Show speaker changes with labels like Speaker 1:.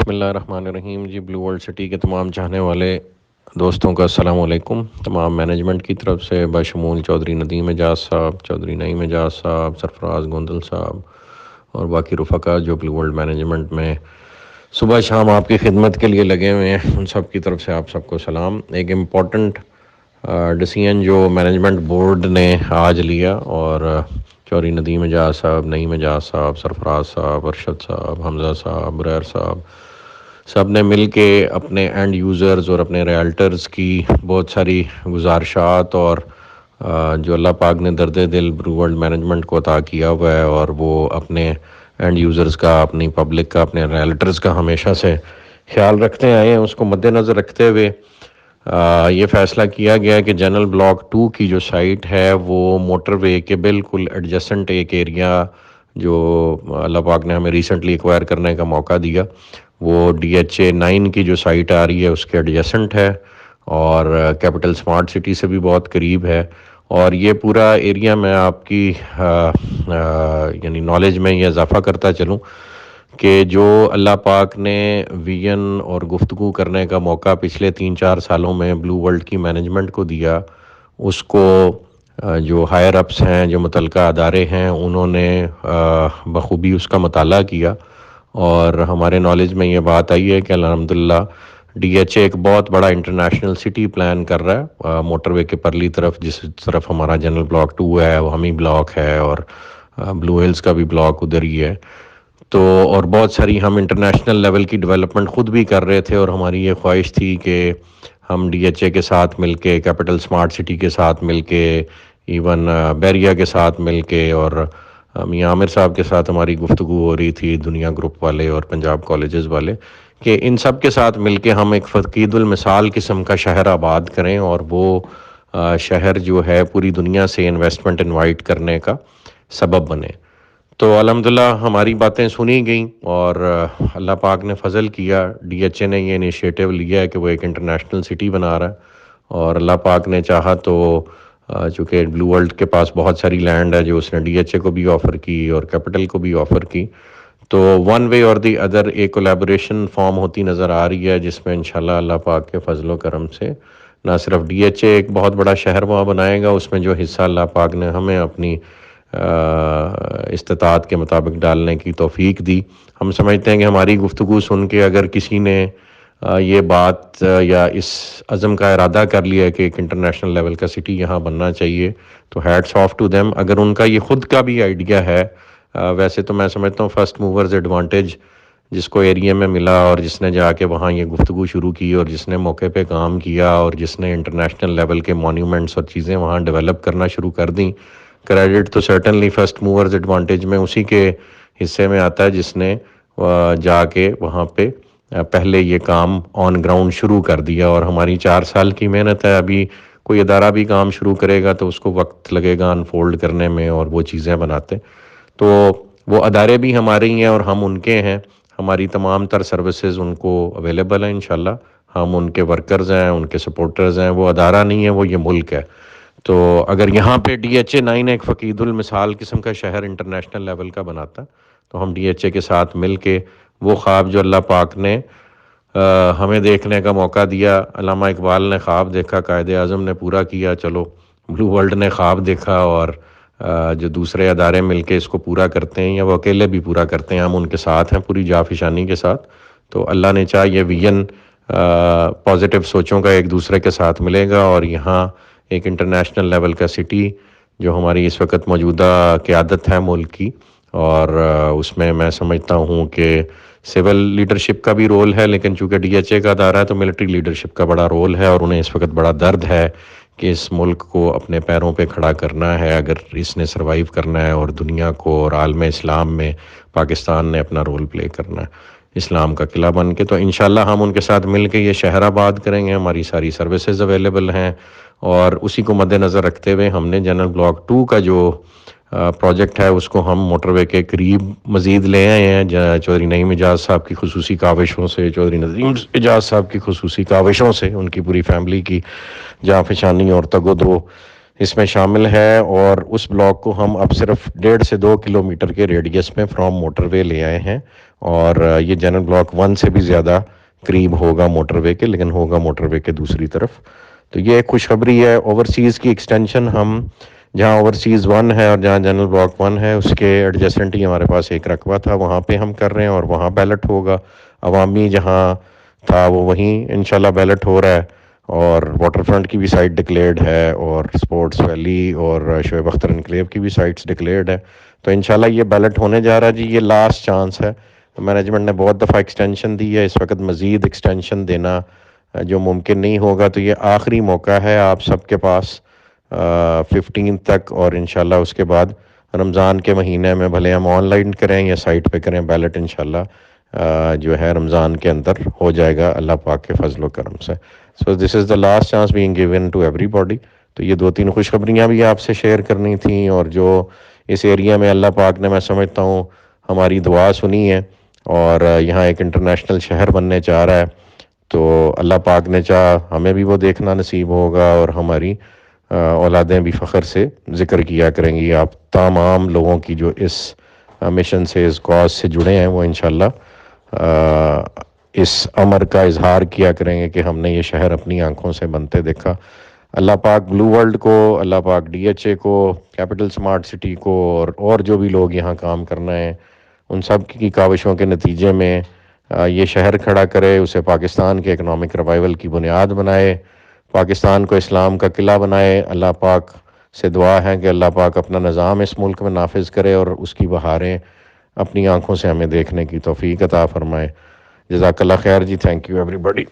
Speaker 1: بسم اللہ الرحمن الرحیم جی بلو ورلڈ سٹی کے تمام چاہنے والے دوستوں کا السلام علیکم۔ تمام مینجمنٹ کی طرف سے بشمول چودھری ندیم اعجاز صاحب، چودھری نعیم اعجاز صاحب، سرفراز گوندل صاحب اور باقی رفقا جو بلو ورلڈ مینجمنٹ میں صبح شام آپ کی خدمت کے لیے لگے ہوئے ہیں، ان سب کی طرف سے آپ سب کو سلام۔ ایک امپورٹنٹ ڈیسیژن جو مینجمنٹ بورڈ نے آج لیا اور چودھری ندیم اعجاز صاحب، نعیم اعجاز صاحب، سرفراز صاحب، ارشد صاحب، حمزہ صاحب، بریر صاحب سب نے مل کے اپنے اینڈ یوزرز اور اپنے ریالٹرز کی بہت ساری گزارشات اور جو اللہ پاک نے درد دل بلو ورلڈ مینجمنٹ کو عطا کیا ہوا ہے اور وہ اپنے اینڈ یوزرز کا، اپنی پبلک کا، اپنے ریالٹرز کا ہمیشہ سے خیال رکھتے آئے ہیں، اس کو مد نظر رکھتے ہوئے یہ فیصلہ کیا گیا کہ جنرل بلاک 2 کی جو سائٹ ہے وہ موٹر وے کے بالکل ایڈجسنٹ ایک ایریا جو اللہ پاک نے ہمیں ریسنٹلی ایکوائر کرنے کا موقع دیا، وہ DHA 9 کی جو سائٹ آ رہی ہے اس کے ایڈجسنٹ ہے اور کیپٹل سمارٹ سٹی سے بھی بہت قریب ہے۔ اور یہ پورا ایریا میں آپ کی یعنی نالج میں یہ اضافہ کرتا چلوں کہ جو اللہ پاک نے ویژن اور گفتگو کرنے کا موقع پچھلے 3-4 سالوں میں بلو ورلڈ کی مینجمنٹ کو دیا، اس کو جو ہائر اپس ہیں، جو متعلقہ ادارے ہیں، انہوں نے بخوبی اس کا مطالعہ کیا اور ہمارے نالج میں یہ بات آئی ہے کہ الحمدللہ DHA ایک بہت بڑا انٹرنیشنل سٹی پلان کر رہا ہے موٹر وے کے پرلی طرف، جس طرف ہمارا جنرل بلاک 2 ہے وہ ہمی بلاک ہے اور بلو ہلز کا بھی بلاک ادھر ہی ہے۔ تو اور بہت ساری ہم انٹرنیشنل لیول کی ڈیولپمنٹ خود بھی کر رہے تھے اور ہماری یہ خواہش تھی کہ ہم DHA کے ساتھ مل کے، کیپٹل سمارٹ سٹی کے ساتھ مل کے، ایون بیریا کے ساتھ مل کے اور میاں عامر صاحب کے ساتھ ہماری گفتگو ہو رہی تھی، دنیا گروپ والے اور پنجاب کالجز والے، کہ ان سب کے ساتھ مل کے ہم ایک فقید المثال قسم کا شہر آباد کریں اور وہ شہر جو ہے پوری دنیا سے انویسٹمنٹ انوائٹ کرنے کا سبب بنے۔ تو الحمدللہ ہماری باتیں سنی گئیں اور اللہ پاک نے فضل کیا، DHA نے یہ انیشیٹو لیا ہے کہ وہ ایک انٹرنیشنل سٹی بنا رہا ہے اور اللہ پاک نے چاہا تو چونکہ بلو ورلڈ کے پاس بہت ساری لینڈ ہے جو اس نے DHA کو بھی آفر کی اور کیپٹل کو بھی آفر کی، تو ون وے اور دی ادر ایک کولیبوریشن فارم ہوتی نظر آ رہی ہے جس میں انشاءاللہ اللہ پاک کے فضل و کرم سے نہ صرف DHA ایک بہت بڑا شہر وہاں بنائے گا، اس میں جو حصہ اللہ پاک نے ہمیں اپنی استطاعت کے مطابق ڈالنے کی توفیق دی۔ ہم سمجھتے ہیں کہ ہماری گفتگو سن کے اگر کسی نے یہ بات یا اس عزم کا ارادہ کر لیا ہے کہ ایک انٹرنیشنل لیول کا سٹی یہاں بننا چاہیے، تو ہیٹس آف ٹو دیم۔ اگر ان کا یہ خود کا بھی آئیڈیا ہے، ویسے تو میں سمجھتا ہوں فرسٹ موورز ایڈوانٹیج جس کو ایریا میں ملا اور جس نے جا کے وہاں یہ گفتگو شروع کی اور جس نے موقع پہ کام کیا اور جس نے انٹرنیشنل لیول کے مونیومنٹس اور چیزیں وہاں ڈیولپ کرنا شروع کر دیں، کریڈٹ تو سرٹنلی فرسٹ موورز ایڈوانٹیج میں اسی کے حصے میں آتا ہے جس نے جا کے وہاں پہ پہلے یہ کام آن گراؤنڈ شروع کر دیا۔ اور ہماری 4 سال کی محنت ہے، ابھی کوئی ادارہ بھی کام شروع کرے گا تو اس کو وقت لگے گا انفولڈ کرنے میں اور وہ چیزیں بناتے، تو وہ ادارے بھی ہمارے ہی ہیں اور ہم ان کے ہیں، ہماری تمام تر سروسز ان کو اویلیبل ہیں انشاءاللہ، ہم ان کے ورکرز ہیں، ان کے سپورٹرز ہیں، وہ ادارہ نہیں ہے، وہ یہ ملک ہے۔ تو اگر یہاں پہ DHA 9 ایک فقید المثال قسم کا شہر انٹرنیشنل لیول کا بناتا تو ہم DHA کے ساتھ مل کے وہ خواب جو اللہ پاک نے ہمیں دیکھنے کا موقع دیا، علامہ اقبال نے خواب دیکھا، قائد اعظم نے پورا کیا، چلو بلو ورلڈ نے خواب دیکھا اور جو دوسرے ادارے مل کے اس کو پورا کرتے ہیں یا وہ اکیلے بھی پورا کرتے ہیں، ہم ان کے ساتھ ہیں پوری جافشانی کے ساتھ۔ تو اللہ نے چاہ یہ ویژن پازیٹیو سوچوں کا ایک دوسرے کے ساتھ ملے گا اور یہاں ایک انٹرنیشنل لیول کا سٹی جو ہماری اس وقت موجودہ قیادت ہے ملک کی، اور اس میں سمجھتا ہوں کہ سول لیڈرشپ کا بھی رول ہے، لیکن چونکہ DHA کا ادارہ ہے تو ملٹری لیڈرشپ کا بڑا رول ہے اور انہیں اس وقت بڑا درد ہے کہ اس ملک کو اپنے پیروں پہ کھڑا کرنا ہے اگر اس نے سروائیو کرنا ہے اور دنیا کو اور عالم اسلام میں پاکستان نے اپنا رول پلے کرنا ہے اسلام کا قلعہ بن کے۔ تو انشاءاللہ ہم ان کے ساتھ مل کے یہ شہر آباد کریں گے، ہماری ساری سروسز اویلیبل ہیں اور اسی کو مد نظر رکھتے ہوئے ہم نے جنرل بلاک 2 کا جو پروجیکٹ ہے اس کو ہم موٹر وے کے قریب مزید لے آئے ہیں، چودھری نعیم اعجاز صاحب کی خصوصی کاوشوں سے، چودھری ندیم اعجاز صاحب کی خصوصی کاوشوں سے، ان کی پوری فیملی کی جانفشانی اور تگ و دو اس میں شامل ہے، اور اس بلاک کو ہم اب صرف 1.5 سے 2 کلومیٹر کے ریڈیس میں فرام موٹر وے لے آئے ہیں، اور یہ جنرل بلاک 1 سے بھی زیادہ قریب ہوگا موٹر وے کے، لیکن ہوگا موٹر وے کے دوسری طرف۔ تو یہ ایک خوشخبری ہے۔ اوورسیز کی ایکسٹینشن ہم جہاں اوورسیز 1 ہے اور جہاں جنرل بلاک 1 ہے اس کے ایڈجسٹنٹ ہی ہمارے پاس ایک رقبہ تھا، وہاں پہ ہم کر رہے ہیں اور وہاں بیلٹ ہوگا۔ عوامی جہاں تھا وہ وہیں انشاءاللہ بیلٹ ہو رہا ہے، اور واٹر فرنٹ کی بھی سائٹ ڈکلیئرڈ ہے، اور سپورٹس ویلی اور شعیب اختر انکلیو کی بھی سائٹس ڈکلیئرڈ ہے۔ تو انشاءاللہ یہ بیلٹ ہونے جا رہا ہے جی، یہ لاسٹ چانس ہے۔ مینجمنٹ نے بہت دفعہ ایکسٹینشن دی ہے، اس وقت مزید ایکسٹینشن دینا جو ممکن نہیں ہوگا، تو یہ آخری موقع ہے آپ سب کے پاس 15 تک، اور انشاءاللہ اس کے بعد رمضان کے مہینے میں بھلے ہم آن لائن کریں یا سائٹ پہ کریں، بیلٹ انشاءاللہ جو ہے رمضان کے اندر ہو جائے گا اللہ پاک کے فضل و کرم سے۔ So this is the last chance being given to ایوری باڈی۔ تو یہ 2-3 خوشخبریاں بھی آپ سے شیئر کرنی تھیں، اور جو اس ایریا میں اللہ پاک نے، میں سمجھتا ہوں، ہماری دعا سنی ہے، اور یہاں ایک انٹرنیشنل شہر بننے جا رہا ہے، تو اللہ پاک نے چاہا ہمیں بھی وہ دیکھنا نصیب ہوگا، اور ہماری اولادیں بھی فخر سے ذکر کیا کریں گی۔ آپ تمام لوگوں کی جو اس مشن سے، اس کاز سے جڑے ہیں، وہ انشاءاللہ اس امر کا اظہار کیا کریں گے کہ ہم نے یہ شہر اپنی آنکھوں سے بنتے دیکھا۔ اللہ پاک بلو ورلڈ کو، اللہ پاک ڈی ایچ اے کو، کیپٹل سمارٹ سٹی کو، اور جو بھی لوگ یہاں کام کرنا ہے، ان سب کی کاوشوں کے نتیجے میں یہ شہر کھڑا کرے، اسے پاکستان کے اکنامک ریوائول کی بنیاد بنائے، پاکستان کو اسلام کا قلعہ بنائے۔ اللہ پاک سے دعا ہے کہ اللہ پاک اپنا نظام اس ملک میں نافذ کرے، اور اس کی بہاریں اپنی آنکھوں سے ہمیں دیکھنے کی توفیق عطا فرمائے۔ جزاک اللہ خیر جی، تھینک یو ایوری بڈی۔